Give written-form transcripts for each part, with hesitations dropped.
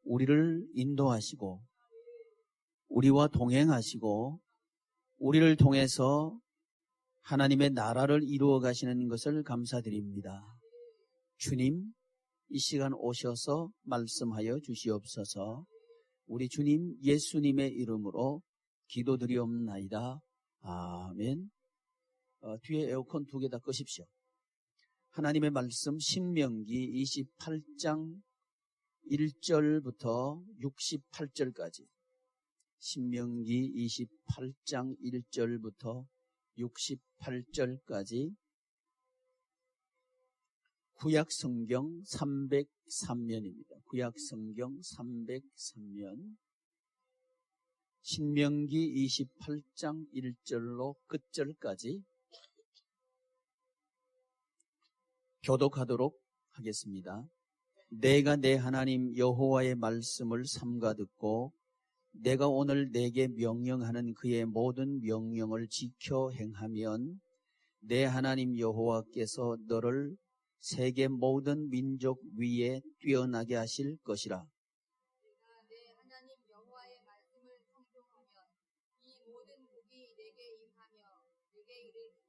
우리를 인도하시고 우리와 동행하시고 우리를 통해서 하나님의 나라를 이루어 가시는 것을 감사드립니다. 주님, 이 시간 오셔서 말씀하여 주시옵소서. 우리 주님 예수님의 이름으로 기도드리옵나이다. 아멘. 뒤에 에어컨 2개 다 끄십시오. 하나님의 말씀 신명기 28장 1절부터 68절까지, 신명기 28장 1절부터 68절까지 구약성경 303면입니다. 구약성경 303면, 신명기 28장 1절로 끝절까지 교독하도록 하겠습니다. 내가 내 하나님 여호와의 말씀을 삼가 듣고 내가 오늘 내게 명령하는 그의 모든 명령을 지켜 행하면 내 하나님 여호와께서 너를 세계 모든 민족 위에 뛰어나게 하실 것이라. 내가 내 하나님 여호와의 말씀을 청종하면 이 모든 복이 내게 임하며 내게 이르리니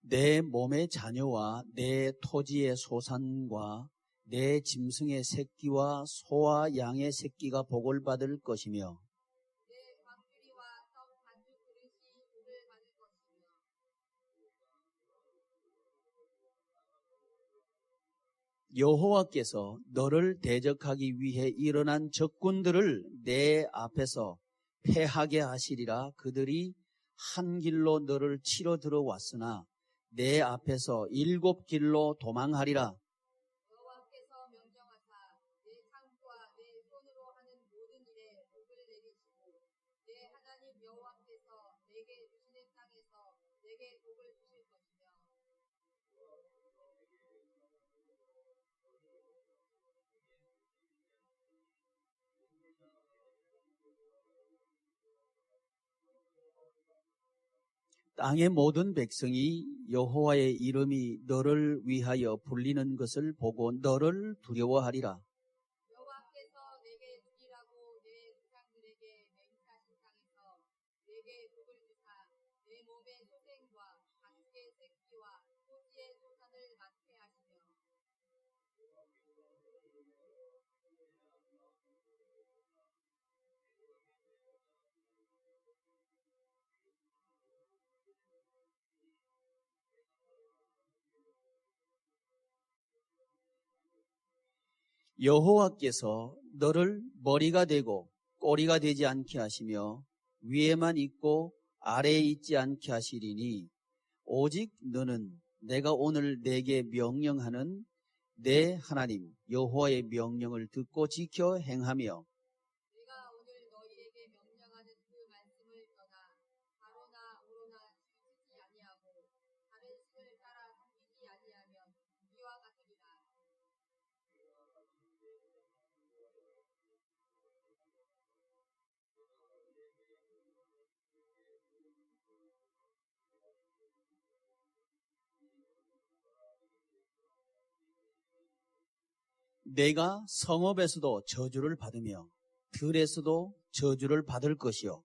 내 몸의 자녀와 내 토지의 소산과 내 짐승의 새끼와 소와 양의 새끼가 복을 받을 것이며 내 광주리와 떡 반죽 그릇이 복을 받을 것이며 여호와께서 너를 대적하기 위해 일어난 적군들을 내 앞에서 패하게 하시리라. 그들이 한 길로 너를 치러 들어왔으나 내 앞에서 7길로 도망하리라. 여호와께서 명령하사 내 창과 내 손으로 하는 모든 일에 복을 내리시고 내 하나님 여호와께서 내게 주시는 땅에서 내게 복을 주실 것이며 땅의 모든 백성이 여호와의 이름이 너를 위하여 불리는 것을 보고 너를 두려워하리라. 여호와께서 내게 주리라고 내 조상들에게 맹세하신 땅에서 내게 복을 주사 내 몸의 소생과 가축의 새끼와 토지의 소산을 많게 하시며 여호와께서 너를 머리가 되고 꼬리가 되지 않게 하시며 위에만 있고 아래에 있지 않게 하시리니 오직 너는 내가 오늘 내게 명령하는 내 하나님 여호와의 명령을 듣고 지켜 행하며 내가 오늘 너희에게 명령하는 그 말씀을 떠나 가로나 우로나 치우치지 아니하고 다른 신을 따라 섬기지 아니하면 이와 같으리라. 내가 성읍에서도 저주를 받으며 들에서도 저주를 받을 것이요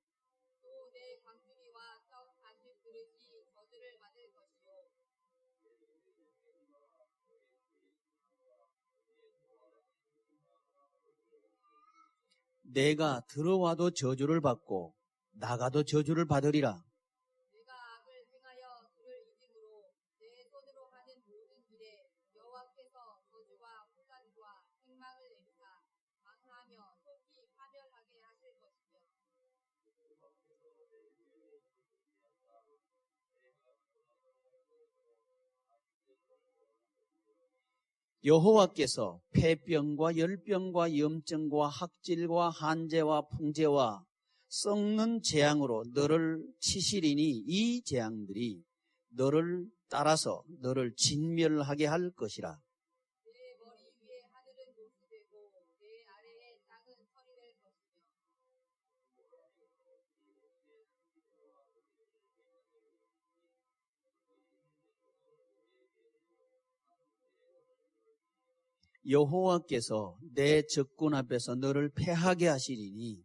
또 내 광주리와 떡 반죽 그릇이 저주를 받을 것이요 내가 들어와도 저주를 받고 나가도 저주를 받으리라. 내가 악을 행하여 그를 잊음으로 내 손으로 하는 모든 일에 여호와께서 저주와 혼란과 책망을 내리사 망하며 속히 파멸하게 하실 것이며 여호와께서 폐병과 열병과 염증과 학질과 한재와 풍재와 썩는 재앙으로 너를 치시리니 이 재앙들이 너를 따라서 너를 진멸하게 할 것이라. 내 머리 위에 하늘은 못이 되고 내 아래에 땅은 설이 될 것이며 여호와께서 내 적군 앞에서 너를 패하게 하시리니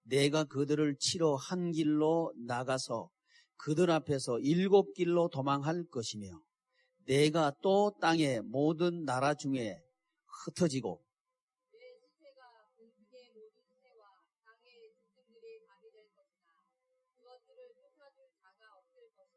내가 그들을 치러 한 길로 나가서 그들 앞에서 7길로 도망할 것이며 내가 또 땅의 모든 나라 중에 흩어지고 내 시체가 공중의 모든 새와 땅의 짐승들의 밥이 될 것이나 그것들을 쫓아줄 자가 없을 것이며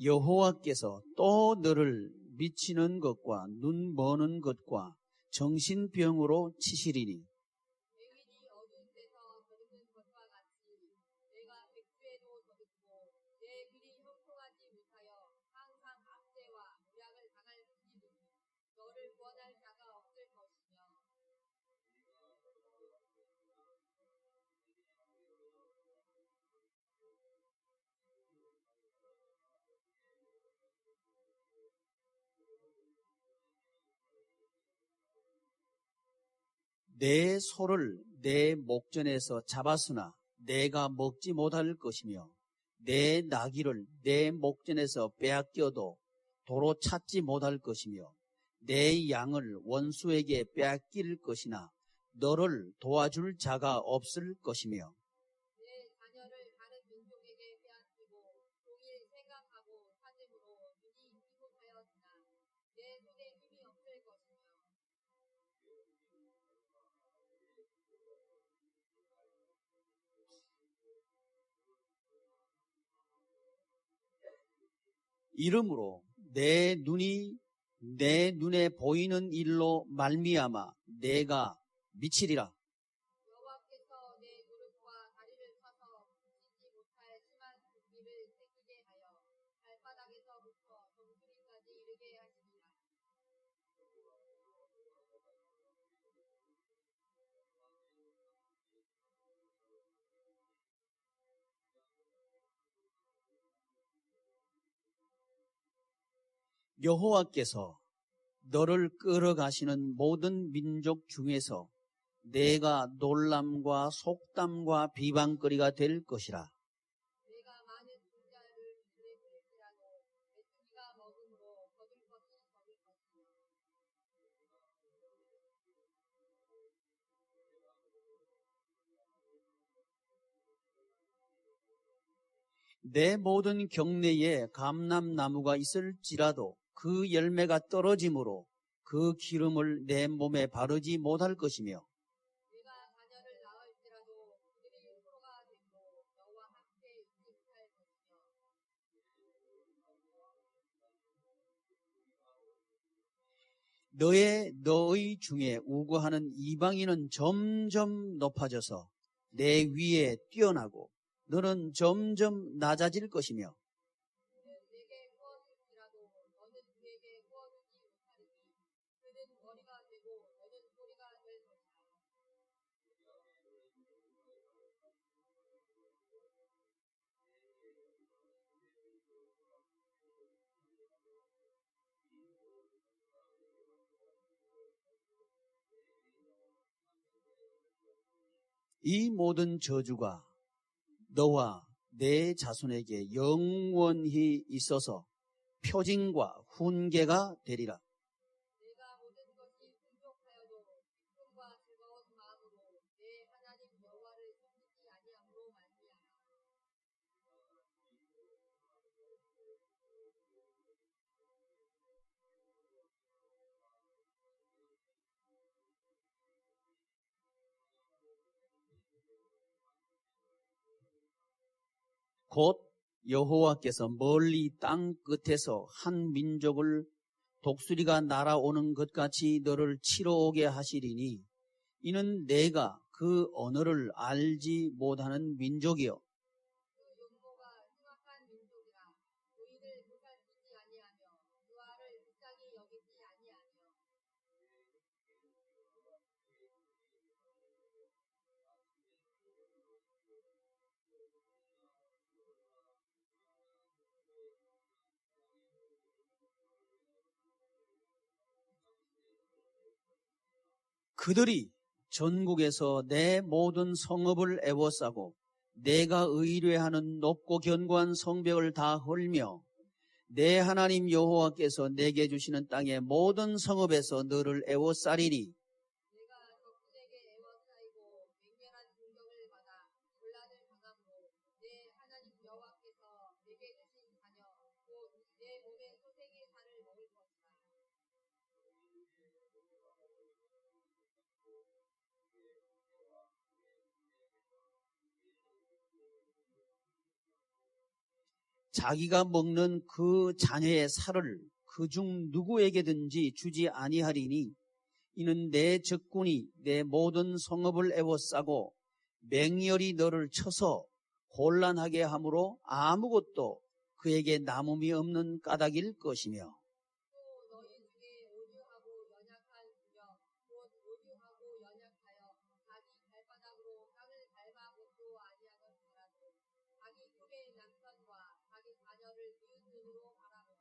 여호와께서 또 너를 미치는 것과 눈 머는 것과 정신병으로 치시리니 맹인이 어두운 데서 더듬는 것과 같이 내가 백주에도 더듬고 내 길이 형통하지 못하여 항상 압제와 무약을 당할 뿐이니 너를 구원할 자가 없을 것이며 내 소를 내 목전에서 잡았으나 내가 먹지 못할 것이며 내 나귀를 내 목전에서 빼앗겨도 도로 찾지 못할 것이며 내 양을 원수에게 빼앗길 것이나 너를 도와줄 자가 없을 것이며 내 자녀를 다른 민족에게 빼앗기고 종일 생각하고 찾음으로 눈이 희곡하였으나 내 손에 힘이 없을 것이며 이러므로 내 눈에 보이는 일로 말미암아 내가 미치리라. 여호와께서 내 무릎과 다리를 쳐서 걷지 못할 심한 붓기를 생기게 하여 발바닥에서부터 정수리까지 이르게 하시리라. 여호와께서 너를 끌어가시는 모든 민족 중에서 내가 놀람과 속담과 비방거리가 될 것이라. 내가 많은 분자를 이들에 뿌릴지라도 메뚜기가 먹음으로 거둘 것이 적을 것이며 내 모든 경내에 감람나무가 있을지라도 그 열매가 떨어짐으로 그 기름을 내 몸에 바르지 못할 것이며 내가 자녀를 낳을지라도 그들이 포로가 되므로 너와 함께 있지 못할 것이며 너희 중에 우고하는 이방인은 점점 높아져서 내 위에 뛰어나고 너는 점점 낮아질 것이며 그는 내게 구워줄지라도 너는 그에게 구워주지 못하리니 그는 머리가 되고 너는 꼬리가 될 것이라. 이 모든 저주가 너와 내 자손에게 영원히 있어서 표징과 훈계가 되리라. 내가 모든 것이 풍족하여도 기쁨과 즐거운 마음으로 내 하나님 여호와를 섬기지 아니함으로 말미암아 곧 여호와께서 멀리 땅 끝에서 한 민족을 독수리가 날아오는 것 같이 너를 치러 오게 하시리니 이는 내가 그 언어를 알지 못하는 민족이요 그 용모가 흉악한 민족이라 노인을 보살피지 아니하며 유아를 불쌍히 여기지 아니하며 그들이 전국에서 내 모든 성읍을 애워싸고 내가 의뢰하는 높고 견고한 성벽을 다 헐며 내 하나님 여호와께서 내게 주시는 땅의 모든 성읍에서 너를 애워싸리니 내가 적군에게 애워싸이고 맹렬한 공격을 받아 곤란을 당함으로 내 하나님 여호와께서 내게 주신 자녀 곧 내 몸의 소생의 살을 먹을 것이다. 자기가 먹는 그 자녀의 살을 그중 누구에게든지 주지 아니하리니 이는 내 적군이 내 모든 성읍을 애워싸고 맹렬히 너를 쳐서 곤란하게 함으로 아무것도 그에게 남음이 없는 까닭일 것이며 또 너희 중에 오류하고 연약한 주여 곧 오류하고 연약하여 자기 발바닥으로 땅을 밟아보지도 아니하던 자라도 자기 품의 남편과 자기 자녀를 그 눈으로 바라보며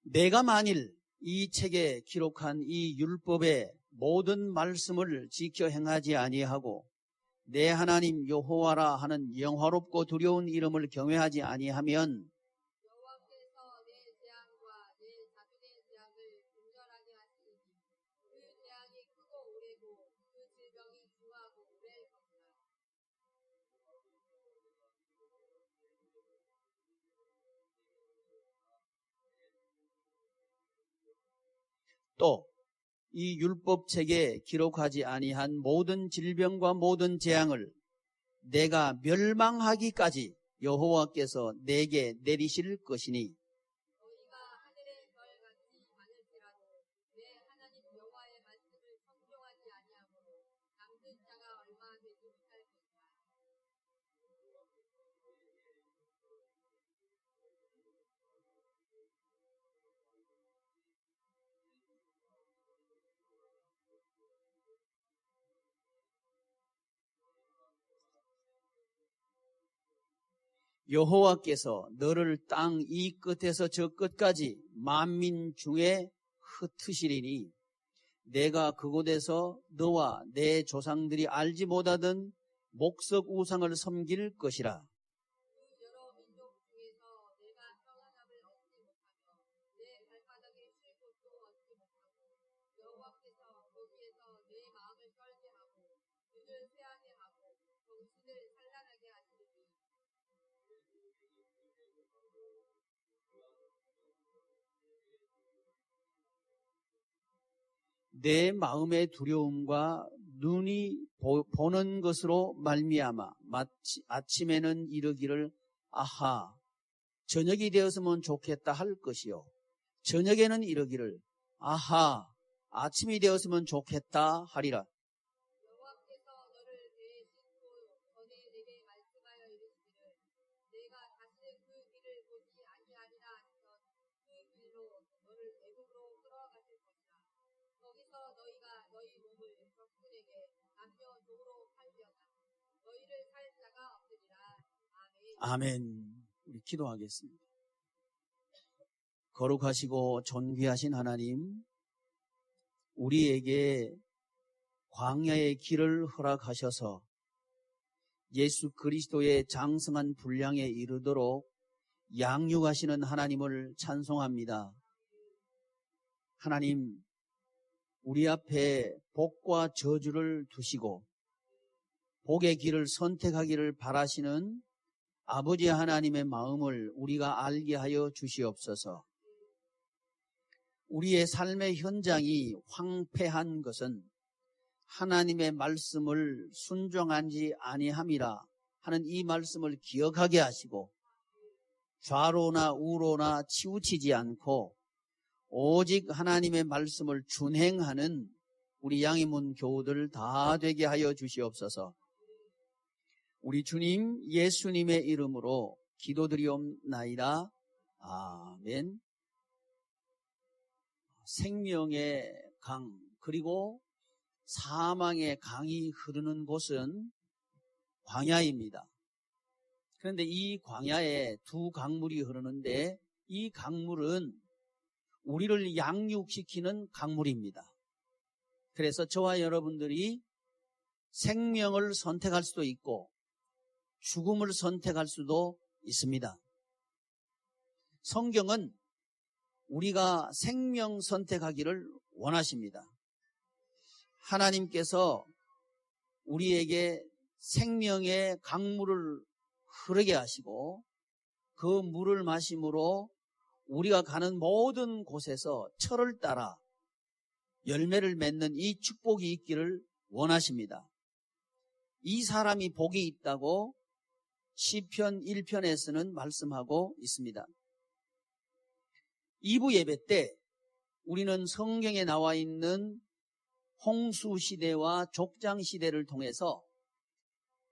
내가 만일 이 책에 기록한 이 율법의 모든 말씀을 지켜 행하지 아니하고 내 하나님 여호와라 하는 영화롭고 두려운 이름을 경외하지 아니하면 여호와께서 내 재앙과 내 자손의 재앙을 분절하게 하시니 그 재앙이 크고 오래고 그 질병이 중하고 오래일 것이다. 또 이 율법책에 기록하지 아니한 모든 질병과 모든 재앙을 내가 멸망하기까지 여호와께서 내게 내리실 것이니 너희가 하늘의 별같이 많을지라도 내 하나님 여호와의 말씀을 청종하지 아니하므로 남는 자가 얼마 되지 못할 것이다. 여호와께서 너를 땅 이 끝에서 저 끝까지 만민 중에 흩으시리니 내가 그곳에서 너와 내 조상들이 알지 못하던 목석 우상을 섬길 것이라. 그 여러 민족 중에서 내가 평안함을 얻지 못하며 내 발바닥에 쉴 곳도 얻지 못하고 여호와께서 거기에서 내 마음을 떨게 하고 눈을 쇠하게 하고 정신을 산란하게 하시리니 내 마음의 두려움과 눈이 보는 것으로 말미암아 마치 아침에는 이르기를 아하 저녁이 되었으면 좋겠다 할 것이요 저녁에는 이르기를 아하 아침이 되었으면 좋겠다 하리라. 여호와께서 너를 배에 싣고 전에 내게 말씀하여 이르시기를 내가 다시는 그 길을 보지 아니하리라 하시던 그 길로 너를 애굽으로 끌어가실 것이라. 거기서 너희가 너희 몸을 적군에게 남녀노소로 팔려나 너희를 살 자가 없으리라. 아멘. 아멘. 우리 기도하겠습니다. 거룩하시고 존귀하신 하나님, 우리에게 광야의 길을 허락하셔서 예수 그리스도의 장성한 분량에 이르도록 양육하시는 하나님을 찬송합니다. 하나님, 우리 앞에 복과 저주를 두시고 복의 길을 선택하기를 바라시는 아버지 하나님의 마음을 우리가 알게 하여 주시옵소서. 우리의 삶의 현장이 황폐한 것은 하나님의 말씀을 순종하지 아니함이라 하는 이 말씀을 기억하게 하시고 좌로나 우로나 치우치지 않고 오직 하나님의 말씀을 준행하는 우리 양희문 교우들 다 되게 하여 주시옵소서. 우리 주님 예수님의 이름으로 기도드리옵나이다. 아멘. 생명의 강 그리고 사망의 강이 흐르는 곳은 광야입니다. 그런데 이 광야에 두 강물이 흐르는데 이 강물은 우리를 양육시키는 강물입니다. 그래서 저와 여러분들이 생명을 선택할 수도 있고 죽음을 선택할 수도 있습니다. 성경은 우리가 생명 선택하기를 원하십니다. 하나님께서 우리에게 생명의 강물을 흐르게 하시고 그 물을 마심으로 우리가 가는 모든 곳에서 철을 따라 열매를 맺는 이 축복이 있기를 원하십니다. 이 사람이 복이 있다고 시편 1편에서는 말씀하고 있습니다. 2부 예배 때 우리는 성경에 나와 있는 홍수 시대와 족장 시대를 통해서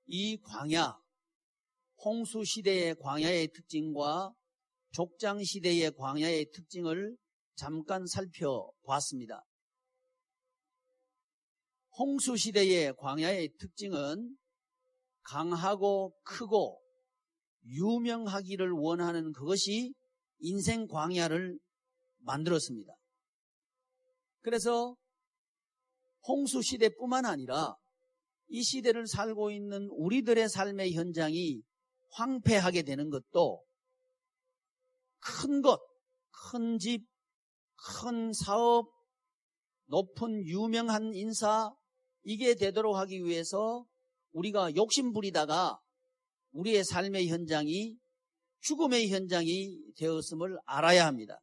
이 광야, 홍수 시대의 광야의 특징과 족장 시대의 광야의 특징을 잠깐 살펴보았습니다. 홍수 시대의 광야의 특징은 강하고 크고 유명하기를 원하는 그것이 인생 광야를 만들었습니다. 그래서 홍수 시대뿐만 아니라 이 시대를 살고 있는 우리들의 삶의 현장이 황폐하게 되는 것도 큰 것, 큰 집, 큰 사업, 높은 유명한 인사 이게 되도록 하기 위해서 우리가 욕심 부리다가 우리의 삶의 현장이 죽음의 현장이 되었음을 알아야 합니다.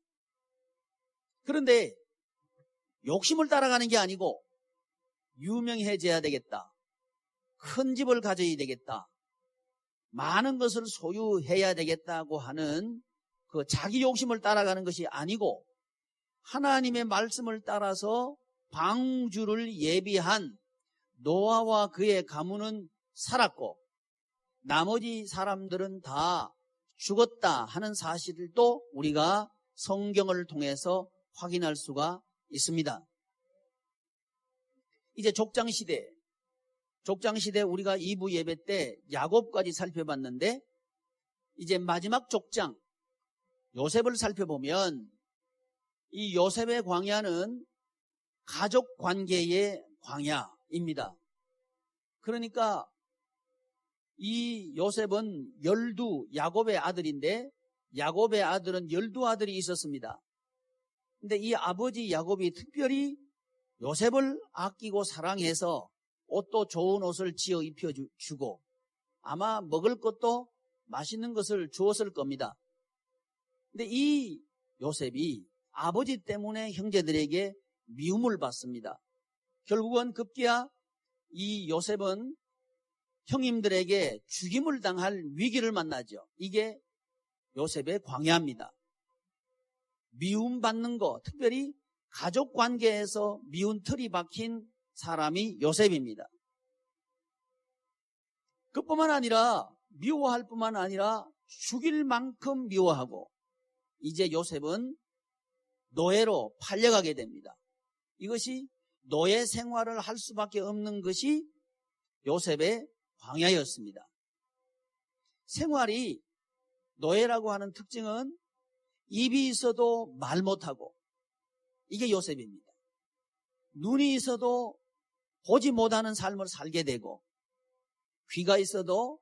그런데 욕심을 따라가는 게 아니고 유명해져야 되겠다. 큰 집을 가져야 되겠다. 많은 것을 소유해야 되겠다고 하는 그 자기 욕심을 따라가는 것이 아니고 하나님의 말씀을 따라서 방주를 예비한 노아와 그의 가문은 살았고 나머지 사람들은 다 죽었다 하는 사실을 또 우리가 성경을 통해서 확인할 수가 있습니다. 이제 족장시대 우리가 2부 예배 때 야곱까지 살펴봤는데 이제 마지막 족장 요셉을 살펴보면 이 요셉의 광야는 가족 관계의 광야입니다. 그러니까 이 요셉은 야곱의 아들인데 야곱의 아들은 12아들이 있었습니다. 근데 이 아버지 야곱이 특별히 요셉을 아끼고 사랑해서 옷도 좋은 옷을 지어 입혀주고 아마 먹을 것도 맛있는 것을 주었을 겁니다. 근데 이 요셉이 아버지 때문에 형제들에게 미움을 받습니다. 결국은 급기야 이 요셉은 형님들에게 죽임을 당할 위기를 만나죠. 이게 요셉의 광야입니다. 미움받는 거, 특별히 가족 관계에서 미운 틀이 박힌 사람이 요셉입니다. 그뿐만 아니라 미워할 뿐만 아니라 죽일 만큼 미워하고 이제 요셉은 노예로 팔려가게 됩니다. 이것이 노예 생활을 할 수밖에 없는 것이 요셉의 광야였습니다. 생활이 노예라고 하는 특징은 입이 있어도 말 못하고 이게 요셉입니다. 눈이 있어도 보지 못하는 삶을 살게 되고 귀가 있어도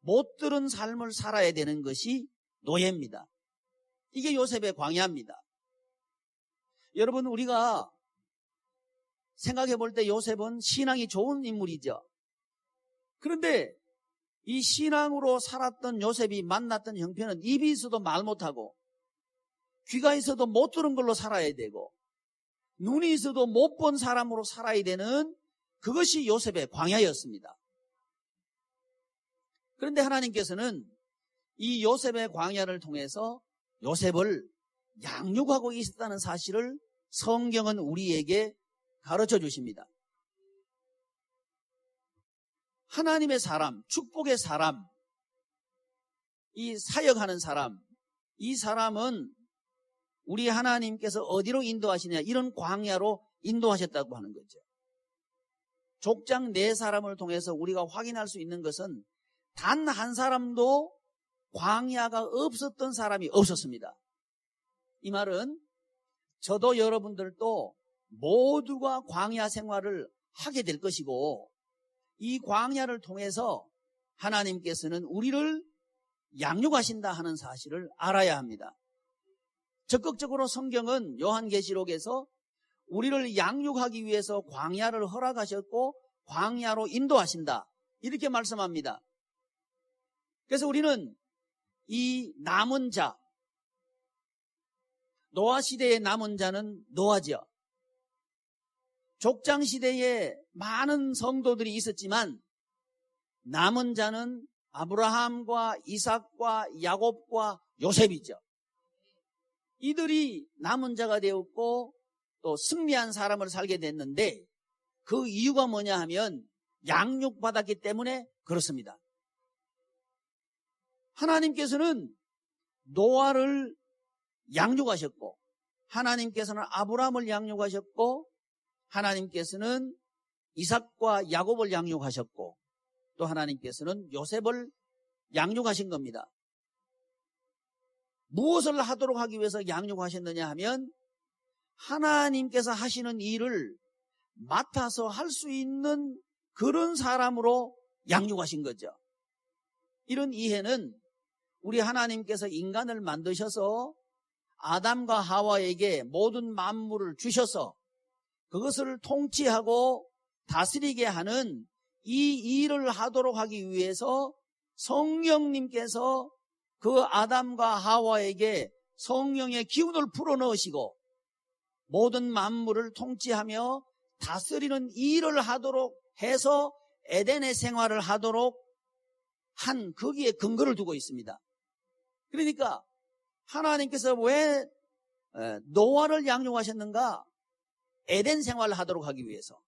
못 들은 삶을 살아야 되는 것이 노예입니다. 이게 요셉의 광야입니다. 여러분 우리가 생각해 볼 때 요셉은 신앙이 좋은 인물이죠. 그런데 이 신앙으로 살았던 요셉이 만났던 형편은 입이 있어도 말 못하고 귀가 있어도 못 들은 걸로 살아야 되고 눈이 있어도 못 본 사람으로 살아야 되는 그것이 요셉의 광야였습니다. 그런데 하나님께서는 이 요셉의 광야를 통해서 요셉을 양육하고 있었다는 사실을 성경은 우리에게 가르쳐 주십니다. 하나님의 사람, 축복의 사람, 이 사역하는 사람, 이 사람은 우리 하나님께서 어디로 인도하시냐 이런 광야로 인도하셨다고 하는 거죠. 족장 네 사람을 통해서 우리가 확인할 수 있는 것은 단 한 사람도 광야가 없었던 사람이 없었습니다. 이 말은 저도 여러분들도 모두가 광야 생활을 하게 될 것이고, 이 광야를 통해서 하나님께서는 우리를 양육하신다 하는 사실을 알아야 합니다. 적극적으로 성경은 요한계시록에서 우리를 양육하기 위해서 광야를 허락하셨고 광야로 인도하신다, 이렇게 말씀합니다. 그래서 우리는 이 남은 자, 노아 시대의 남은 자는 노아죠. 족장 시대에 많은 성도들이 있었지만 남은 자는 아브라함과 이삭과 야곱과 요셉이죠. 이들이 남은 자가 되었고 또 승리한 사람을 살게 됐는데, 그 이유가 뭐냐 하면 양육받았기 때문에 그렇습니다. 하나님께서는 노아를 양육하셨고, 하나님께서는 아브라함을 양육하셨고, 하나님께서는 이삭과 야곱을 양육하셨고, 또 하나님께서는 요셉을 양육하신 겁니다. 무엇을 하도록 하기 위해서 양육하셨느냐 하면 하나님께서 하시는 일을 맡아서 할 수 있는 그런 사람으로 양육하신 거죠. 이런 이해는 우리 하나님께서 인간을 만드셔서 아담과 하와에게 모든 만물을 주셔서 그것을 통치하고 다스리게 하는 이 일을 하도록 하기 위해서 성령님께서 그 아담과 하와에게 성령의 기운을 불어넣으시고 모든 만물을 통치하며 다스리는 일을 하도록 해서 에덴의 생활을 하도록 한, 거기에 근거를 두고 있습니다. 그러니까 하나님께서 왜 노아를 양육하셨는가? 에덴 생활을 하도록 하기 위해서.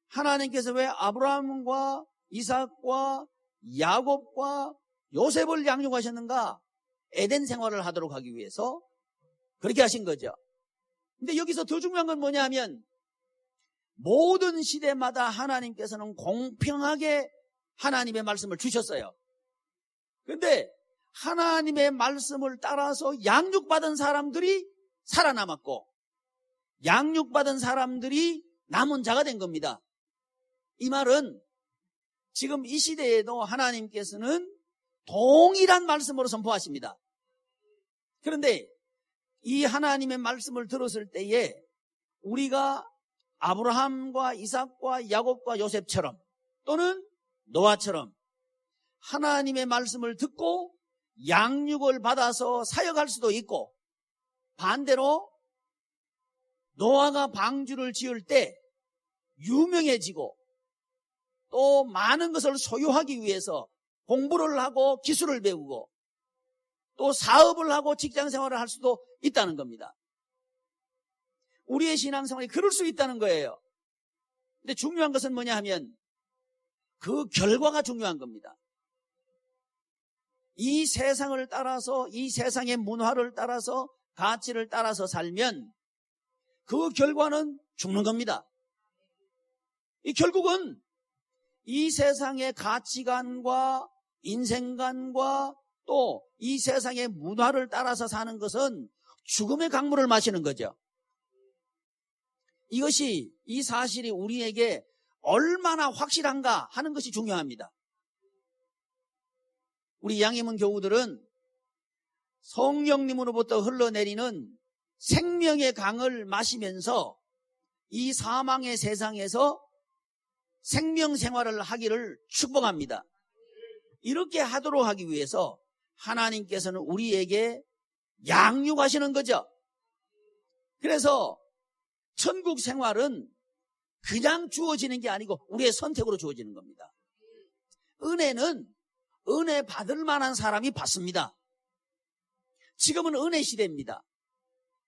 하나님께서 왜 아브라함과 이삭과 야곱과 요셉을 양육하셨는가? 에덴 생활을 하도록 하기 위해서 그렇게 하신 거죠. 근데 여기서 더 중요한 건 뭐냐 하면 모든 시대마다 하나님께서는 공평하게 하나님의 말씀을 주셨어요. 그런데 하나님의 말씀을 따라서 양육받은 사람들이 살아남았고 양육받은 사람들이 남은 자가 된 겁니다. 이 말은 지금 이 시대에도 하나님께서는 동일한 말씀으로 선포하십니다. 그런데 이 하나님의 말씀을 들었을 때에 우리가 아브라함과 이삭과 야곱과 요셉처럼 또는 노아처럼 하나님의 말씀을 듣고 양육을 받아서 사역할 수도 있고, 반대로 노아가 방주를 지을 때 유명해지고 또 많은 것을 소유하기 위해서 공부를 하고 기술을 배우고 또 사업을 하고 직장생활을 할 수도 있다는 겁니다. 우리의 신앙생활이 그럴 수 있다는 거예요. 근데 중요한 것은 뭐냐 하면 그 결과가 중요한 겁니다. 이 세상을 따라서, 이 세상의 문화를 따라서, 가치를 따라서 살면 그 결과는 죽는 겁니다. 이 결국은 이 세상의 가치관과 인생관과 또 이 세상의 문화를 따라서 사는 것은 죽음의 강물을 마시는 거죠. 이것이, 이 사실이 우리에게 얼마나 확실한가 하는 것이 중요합니다. 우리 양희문 교우들은 성령님으로부터 흘러내리는 생명의 강을 마시면서 이 사망의 세상에서 생명 생활을 하기를 축복합니다. 이렇게 하도록 하기 위해서 하나님께서는 우리에게 양육하시는 거죠. 그래서 천국 생활은 그냥 주어지는 게 아니고 우리의 선택으로 주어지는 겁니다. 은혜는 은혜 받을 만한 사람이 받습니다. 지금은 은혜 시대입니다.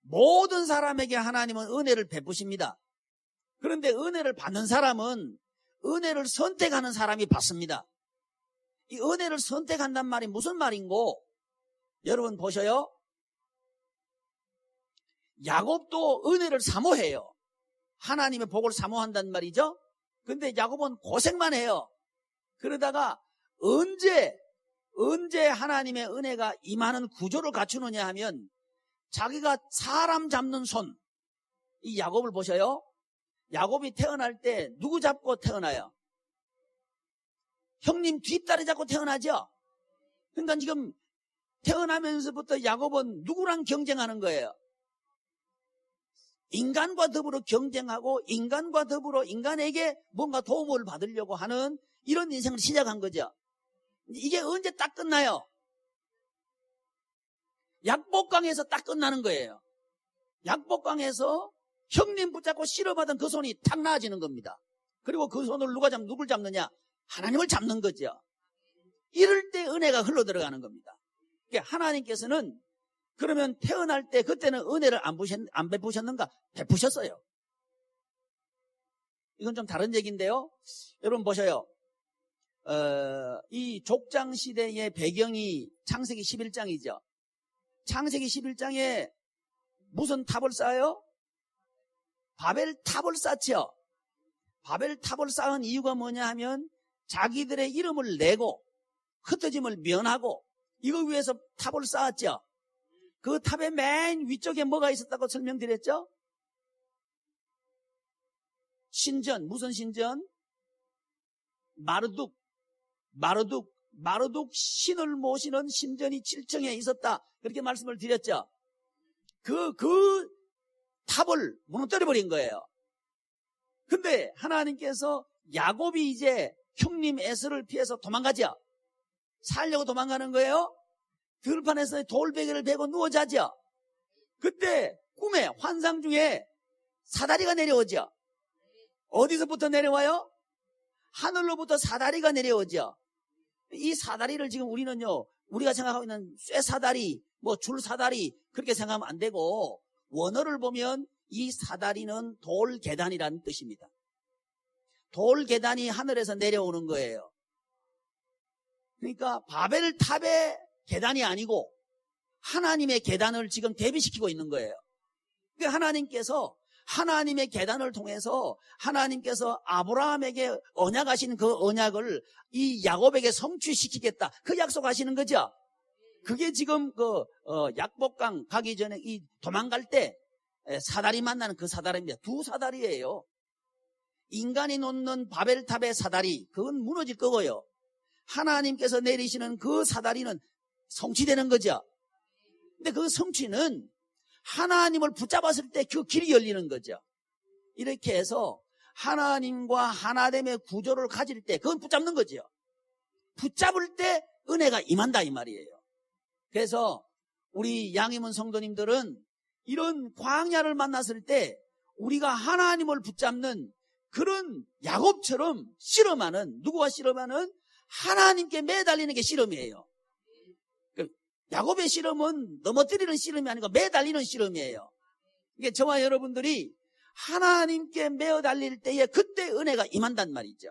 모든 사람에게 하나님은 은혜를 베푸십니다. 그런데 은혜를 받는 사람은 은혜를 선택하는 사람이 받습니다. 이 은혜를 선택한단 말이 무슨 말인고? 여러분 보셔요. 야곱도 은혜를 사모해요. 하나님의 복을 사모한단 말이죠. 근데 야곱은 고생만 해요. 그러다가 언제 하나님의 은혜가 임하는 구조를 갖추느냐 하면 자기가 사람 잡는 손, 이 야곱을 보셔요. 야곱이 태어날 때 누구 잡고 태어나요? 형님 뒷다리 잡고 태어나죠? 그러니까 지금 태어나면서부터 야곱은 누구랑 경쟁하는 거예요? 인간과 더불어 경쟁하고 인간과 더불어 인간에게 뭔가 도움을 받으려고 하는 이런 인생을 시작한 거죠. 이게 언제 딱 끝나요? 약복강에서 딱 끝나는 거예요. 약복강에서 형님 붙잡고 실어받은 그 손이 탁 나아지는 겁니다. 그리고 그 손을 누굴 잡느냐? 하나님을 잡는 거죠. 이럴 때 은혜가 흘러 들어가는 겁니다. 그러니까 하나님께서는 그러면 태어날 때 그때는 은혜를 안 베푸셨는가? 베푸셨어요. 이건 좀 다른 얘기인데요. 여러분 보셔요. 이 족장 시대의 배경이 창세기 11장이죠. 창세기 11장에 무슨 탑을 쌓아요? 바벨탑을 쌓죠. 바벨탑을 쌓은 이유가 뭐냐 하면 자기들의 이름을 내고 흩어짐을 면하고 이거 위해서 탑을 쌓았죠. 그 탑의 맨 위쪽에 뭐가 있었다고 설명드렸죠? 신전, 무슨 신전? 마르둑 신을 모시는 신전이 7층에 있었다. 그렇게 말씀을 드렸죠. 그 탑을 무너뜨려버린 거예요. 근데 하나님께서 야곱이 이제 형님 에서를 피해서 도망가죠. 살려고 도망가는 거예요. 들판에서 돌베개를 베고 누워 자죠. 그때 꿈에 환상 중에 사다리가 내려오죠. 어디서부터 내려와요? 하늘로부터 사다리가 내려오죠. 이 사다리를 지금 우리가 생각하고 있는 쇠사다리, 줄사다리 그렇게 생각하면 안 되고 원어를 보면 이 사다리는 돌계단이라는 뜻입니다. 돌계단이 하늘에서 내려오는 거예요. 그러니까 바벨탑의 계단이 아니고 하나님의 계단을 지금 대비시키고 있는 거예요. 그러니까 하나님께서 하나님의 계단을 통해서 하나님께서 아브라함에게 언약하신 그 언약을 이 야곱에게 성취시키겠다. 그 약속하시는 거죠. 그게 지금 약복강 가기 전에 이 도망갈 때 사다리 만나는 그 사다리입니다. 두 사다리예요. 인간이 놓는 바벨탑의 사다리, 그건 무너질 거고요. 하나님께서 내리시는 그 사다리는 성취되는 거죠. 근데 그 성취는 하나님을 붙잡았을 때 그 길이 열리는 거죠. 이렇게 해서 하나님과 하나됨의 구조를 가질 때 그건 붙잡는 거죠. 붙잡을 때 은혜가 임한다 이 말이에요. 그래서 우리 양임원 성도님들은 이런 광야를 만났을 때 우리가 하나님을 붙잡는 그런 야곱처럼 씨름하는, 누구와 씨름하는? 하나님께 매달리는 게 씨름이에요. 야곱의 씨름은 넘어뜨리는 씨름이 아니고 매달리는 씨름이에요. 이게 저와 여러분들이 하나님께 매달릴 때에 그때 은혜가 임한단 말이죠.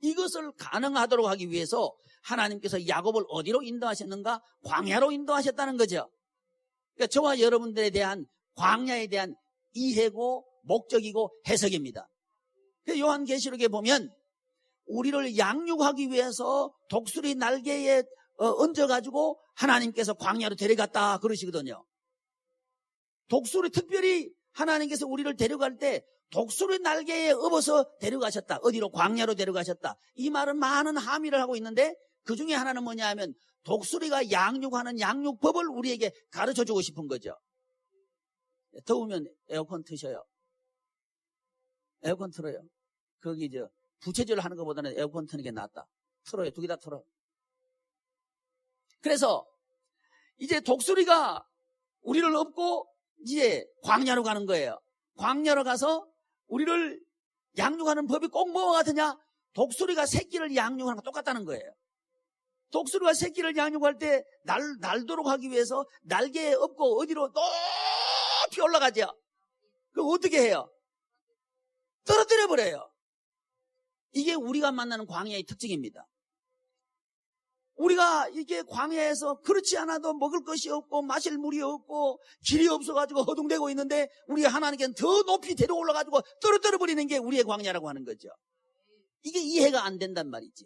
이것을 가능하도록 하기 위해서 하나님께서 야곱을 어디로 인도하셨는가? 광야로 인도하셨다는 거죠. 그러니까 저와 여러분들에 대한 광야에 대한 이해고 목적이고 해석입니다. 요한계시록에 보면 우리를 양육하기 위해서 독수리 날개에 얹어가지고 하나님께서 광야로 데려갔다 그러시거든요. 독수리 특별히 하나님께서 우리를 데려갈 때 독수리 날개에 업어서 데려가셨다. 어디로? 광야로 데려가셨다. 이 말은 많은 함의를 하고 있는데 그 중에 하나는 뭐냐 하면 독수리가 양육하는 양육법을 우리에게 가르쳐주고 싶은 거죠. 더우면 에어컨 트셔요. 에어컨 틀어요. 거기 부채질을 하는 것보다는 에어컨 트는 게 낫다. 틀어요. 두 개 다 틀어. 그래서 이제 독수리가 우리를 업고 이제 광야로 가는 거예요. 광야로 가서 우리를 양육하는 법이 꼭 뭐와 같으냐? 독수리가 새끼를 양육하는 거 똑같다는 거예요. 독수리가 새끼를 양육할 때 날도록 하기 위해서 날개에 업고 어디로 높이 올라가죠. 그럼 어떻게 해요? 떨어뜨려 버려요. 이게 우리가 만나는 광야의 특징입니다. 우리가 이게 광야에서 그렇지 않아도 먹을 것이 없고 마실 물이 없고 길이 없어가지고 허둥대고 있는데 우리가 하나님께는 더 높이 데려올라가지고 떨어뜨려 버리는 게 우리의 광야라고 하는 거죠. 이게 이해가 안 된단 말이지.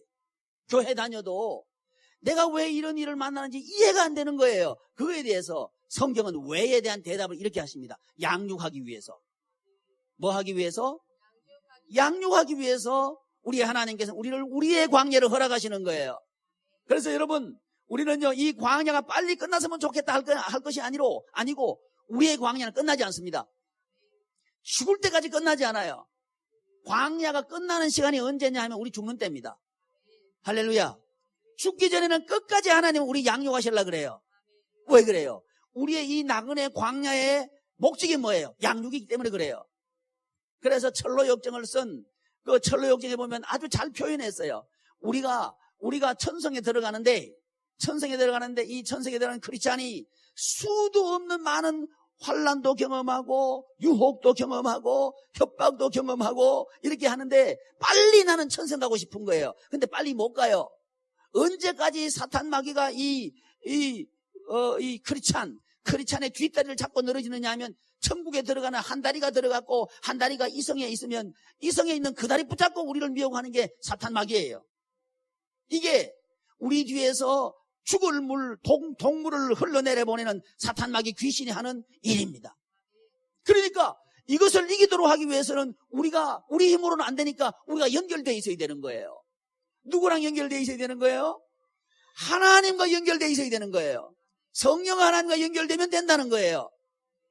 교회 다녀도 내가 왜 이런 일을 만나는지 이해가 안 되는 거예요. 그거에 대해서 성경은 왜에 대한 대답을 이렇게 하십니다. 양육하기 위해서. 뭐 하기 위해서? 양육하기 위해서 우리 하나님께서 우리의 광야를 허락하시는 거예요. 그래서 여러분, 우리는요, 이 광야가 빨리 끝났으면 좋겠다 할 것이 아니고, 우리의 광야는 끝나지 않습니다. 죽을 때까지 끝나지 않아요. 광야가 끝나는 시간이 언제냐 하면 우리 죽는 때입니다. 할렐루야. 죽기 전에는 끝까지 하나님은 우리 양육하시려고 그래요. 왜 그래요? 우리의 이 나그네 광야의 목적이 뭐예요? 양육이기 때문에 그래요. 그래서 철로역정을 쓴 그 철로역정에 보면 아주 잘 표현했어요. 우리가 천성에 들어가는데 이 천성에 들어가는 크리스찬이 수도 없는 많은 환난도 경험하고 유혹도 경험하고 협박도 경험하고 이렇게 하는데 빨리 나는 천성 가고 싶은 거예요. 근데 빨리 못 가요. 언제까지 사탄 마귀가 이 크리스찬의 뒷다리를 잡고 늘어지느냐 하면 천국에 들어가는 한 다리가 들어갔고 한 다리가 이성에 있으면 이성에 있는 그 다리 붙잡고 우리를 미혹하는 게 사탄 마귀예요. 이게 우리 뒤에서 죽을 동물을 흘러내려 보내는 사탄 마귀 귀신이 하는 일입니다. 그러니까 이것을 이기도록 하기 위해서는 우리 힘으로는 안 되니까 우리가 연결되어 있어야 되는 거예요. 누구랑 연결되어 있어야 되는 거예요? 하나님과 연결되어 있어야 되는 거예요. 성령 하나님과 연결되면 된다는 거예요.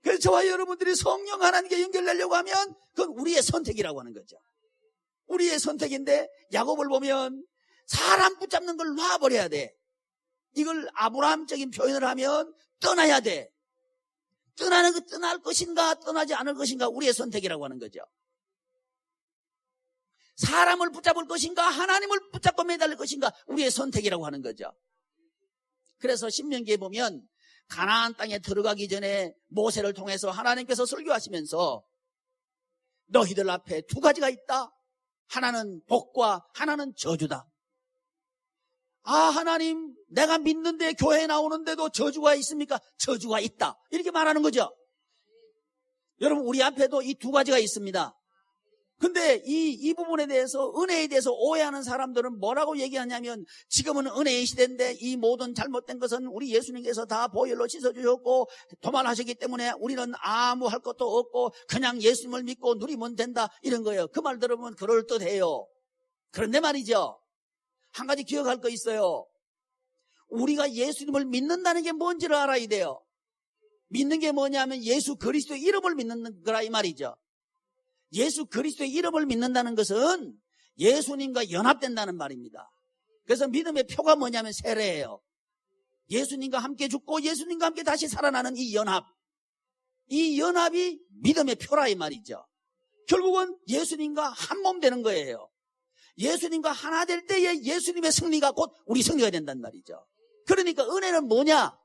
그래서 저와 여러분들이 성령 하나님께 연결되려고 하면 그건 우리의 선택이라고 하는 거죠. 우리의 선택인데 야곱을 보면 사람 붙잡는 걸 놔버려야 돼. 이걸 아브라함적인 표현을 하면 떠나야 돼. 떠날 것인가 떠나지 않을 것인가 우리의 선택이라고 하는 거죠. 사람을 붙잡을 것인가 하나님을 붙잡고 매달릴 것인가 우리의 선택이라고 하는 거죠. 그래서 신명기에 보면 가나안 땅에 들어가기 전에 모세를 통해서 하나님께서 설교하시면서 너희들 앞에 두 가지가 있다. 하나는 복과 하나는 저주다. 아, 하나님, 내가 믿는데 교회에 나오는데도 저주가 있습니까? 저주가 있다. 이렇게 말하는 거죠. 여러분, 우리 앞에도 이 두 가지가 있습니다. 근데 이 부분에 대해서, 은혜에 대해서 오해하는 사람들은 뭐라고 얘기하냐면, 지금은 은혜의 시대인데 이 모든 잘못된 것은 우리 예수님께서 다 보혈로 씻어주셨고 도말하셨기 때문에 우리는 아무 할 것도 없고 그냥 예수님을 믿고 누리면 된다. 이런 거예요. 그 말 들으면 그럴듯해요. 그런데 말이죠. 한 가지 기억할 거 있어요. 우리가 예수님을 믿는다는 게 뭔지를 알아야 돼요. 믿는 게 뭐냐면 예수 그리스도의 이름을 믿는 거라 이 말이죠. 예수 그리스도의 이름을 믿는다는 것은 예수님과 연합된다는 말입니다. 그래서 믿음의 표가 뭐냐면 세례예요. 예수님과 함께 죽고 예수님과 함께 다시 살아나는 이 연합. 이 연합이 믿음의 표라 이 말이죠. 결국은 예수님과 한 몸 되는 거예요. 예수님과 하나 될 때에 예수님의 승리가 곧 우리 승리가 된단 말이죠. 그러니까 은혜는 뭐냐?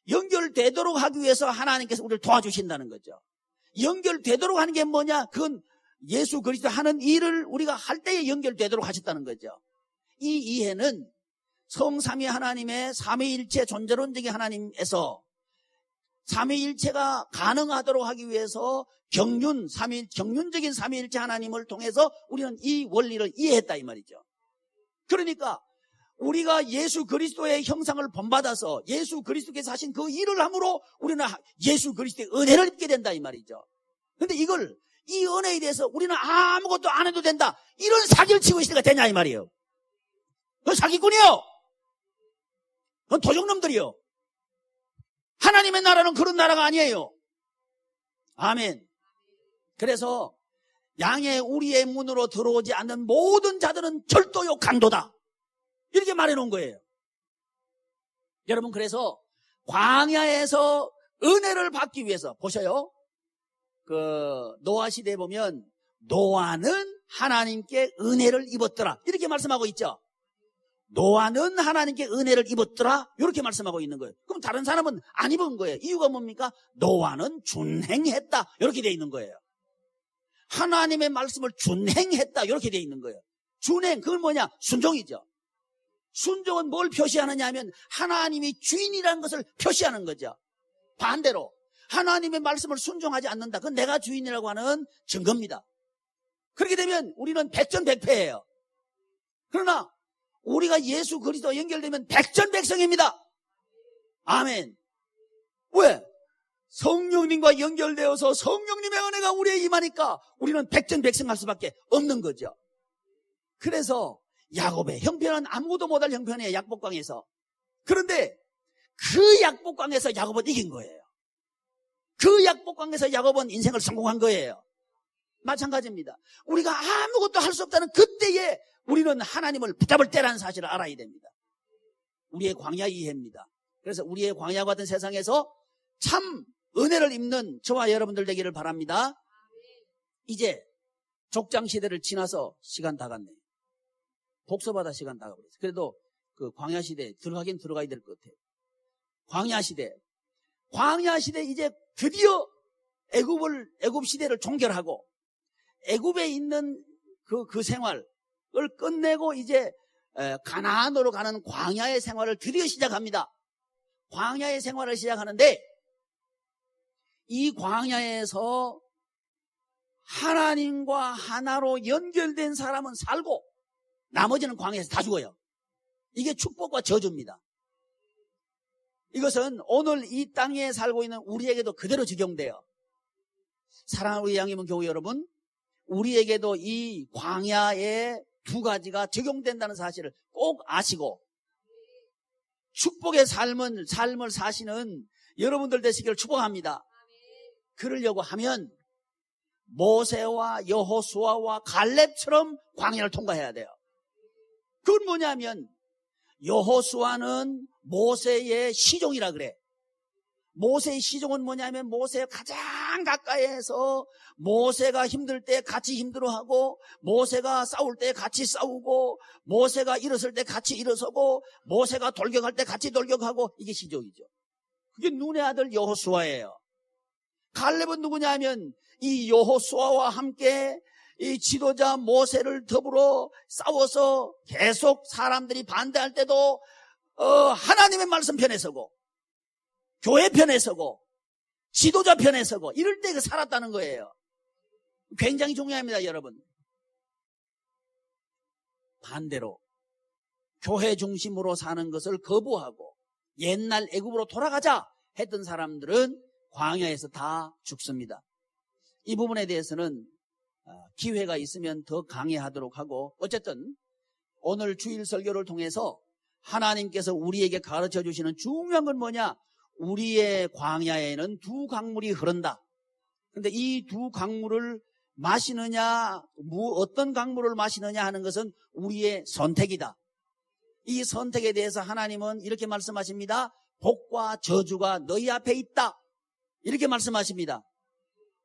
연결되도록 하기 위해서 하나님께서 우리를 도와주신다는 거죠. 연결되도록 하는 게 뭐냐? 그건 예수 그리스도 하는 일을 우리가 할 때에 연결되도록 하셨다는 거죠. 이 이해는 성삼위 하나님의 삼위일체 존재론적인 하나님에서 삼위일체가 가능하도록 하기 위해서 경륜적인 삼위일체 하나님을 통해서 우리는 이 원리를 이해했다 이 말이죠. 그러니까 우리가 예수 그리스도의 형상을 본받아서 예수 그리스도께서 하신 그 일을 함으로 우리는 예수 그리스도의 은혜를 입게 된다 이 말이죠. 근데 이 은혜에 대해서 우리는 아무것도 안 해도 된다. 이런 사기를 치고 있을 때가 되냐 이 말이에요. 그건 사기꾼이요. 그건 도적놈들이요. 하나님의 나라는 그런 나라가 아니에요. 아멘. 그래서 양의 우리의 문으로 들어오지 않는 모든 자들은 절도요 강도다. 이렇게 말해놓은 거예요. 여러분 그래서 광야에서 은혜를 받기 위해서 보셔요. 노아 시대에 보면 노아는 하나님께 은혜를 입었더라. 이렇게 말씀하고 있죠. 노아는 하나님께 은혜를 입었더라. 이렇게 말씀하고 있는 거예요. 그럼 다른 사람은 안 입은 거예요. 이유가 뭡니까? 노아는 준행했다. 이렇게 돼 있는 거예요. 하나님의 말씀을 준행했다. 이렇게 돼 있는 거예요. 준행, 그건 뭐냐? 순종이죠. 순종은 뭘 표시하느냐 하면 하나님이 주인이라는 것을 표시하는 거죠. 반대로 하나님의 말씀을 순종하지 않는다. 그건 내가 주인이라고 하는 증거입니다. 그렇게 되면 우리는 백전백패예요. 그러나 우리가 예수 그리스도와 연결되면 백전백승입니다. 아멘. 왜? 성령님과 연결되어서 성령님의 은혜가 우리에 임하니까 우리는 백전백승할 수밖에 없는 거죠. 그래서 야곱의 형편은 아무것도 못할 형편이에요. 약복강에서. 그런데 그 약복강에서 야곱은 이긴 거예요. 그 약복강에서 야곱은 인생을 성공한 거예요. 마찬가지입니다. 우리가 아무것도 할 수 없다는 그때에 우리는 하나님을 붙잡을 때라는 사실을 알아야 됩니다. 우리의 광야 이해입니다. 그래서 우리의 광야 같은 세상에서 참 은혜를 입는 저와 여러분들 되기를 바랍니다. 이제 족장 시대를 지나서 시간 다 갔네요. 복서바다 시간 다 가버렸어요. 그래도 그 광야 시대에 들어가긴 들어가야 될 것 같아요. 광야 시대 이제 드디어 애굽 시대를 종결하고 애굽에 있는 그 생활을 끝내고 이제 가나안으로 가는 광야의 생활을 드디어 시작합니다. 광야의 생활을 시작하는데 이 광야에서 하나님과 하나로 연결된 사람은 살고 나머지는 광야에서 다 죽어요. 이게 축복과 저주입니다. 이것은 오늘 이 땅에 살고 있는 우리에게도 그대로 적용돼요. 사랑하는 우리 양희문 교회 여러분, 우리에게도 이 광야의 두 가지가 적용된다는 사실을 꼭 아시고 축복의 삶을 사시는 여러분들 되시기를 축복합니다. 그러려고 하면 모세와 여호수아와 갈렙처럼 광야를 통과해야 돼요. 그건 뭐냐면 여호수아는 모세의 시종이라 그래. 모세의 시종은 뭐냐면 모세가 가장 가까이에서 모세가 힘들 때 같이 힘들어하고 모세가 싸울 때 같이 싸우고 모세가 일어설 때 같이 일어서고 모세가 돌격할 때 같이 돌격하고 이게 시종이죠. 그게 눈의 아들 여호수아예요. 갈렙은 누구냐면 이 여호수아와 함께 이 지도자 모세를 더불어 싸워서 계속 사람들이 반대할 때도 하나님의 말씀 편에 서고 교회 편에 서고 지도자 편에 서고 이럴 때 살았다는 거예요. 굉장히 중요합니다, 여러분. 반대로 교회 중심으로 사는 것을 거부하고 옛날 애굽으로 돌아가자 했던 사람들은 광야에서 다 죽습니다. 이 부분에 대해서는 기회가 있으면 더 강의하도록 하고, 어쨌든 오늘 주일 설교를 통해서 하나님께서 우리에게 가르쳐 주시는 중요한 건 뭐냐? 우리의 광야에는 두 강물이 흐른다. 그런데 이 두 강물을 마시느냐, 어떤 강물을 마시느냐 하는 것은 우리의 선택이다. 이 선택에 대해서 하나님은 이렇게 말씀하십니다. 복과 저주가 너희 앞에 있다. 이렇게 말씀하십니다.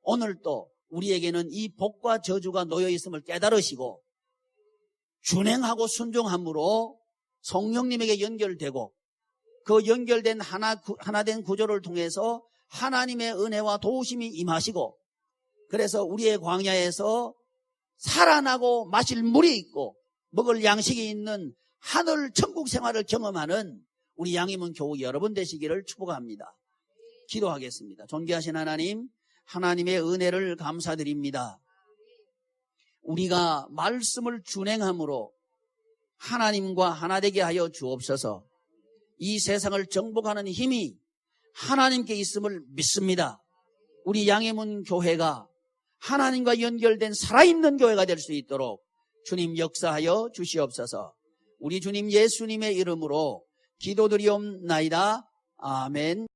오늘 또 우리에게는 이 복과 저주가 놓여 있음을 깨달으시고 준행하고 순종함으로 성령님에게 연결되고 그 연결된 하나된 구조를 통해서 하나님의 은혜와 도우심이 임하시고, 그래서 우리의 광야에서 살아나고 마실 물이 있고 먹을 양식이 있는 하늘 천국 생활을 경험하는 우리 양희문 교우 여러분 되시기를 축복합니다. 기도하겠습니다. 존귀하신 하나님, 하나님의 은혜를 감사드립니다. 우리가 말씀을 준행함으로 하나님과 하나 되게 하여 주옵소서. 이 세상을 정복하는 힘이 하나님께 있음을 믿습니다. 우리 양해문 교회가 하나님과 연결된 살아있는 교회가 될 수 있도록 주님 역사하여 주시옵소서. 우리 주님 예수님의 이름으로 기도드리옵나이다. 아멘.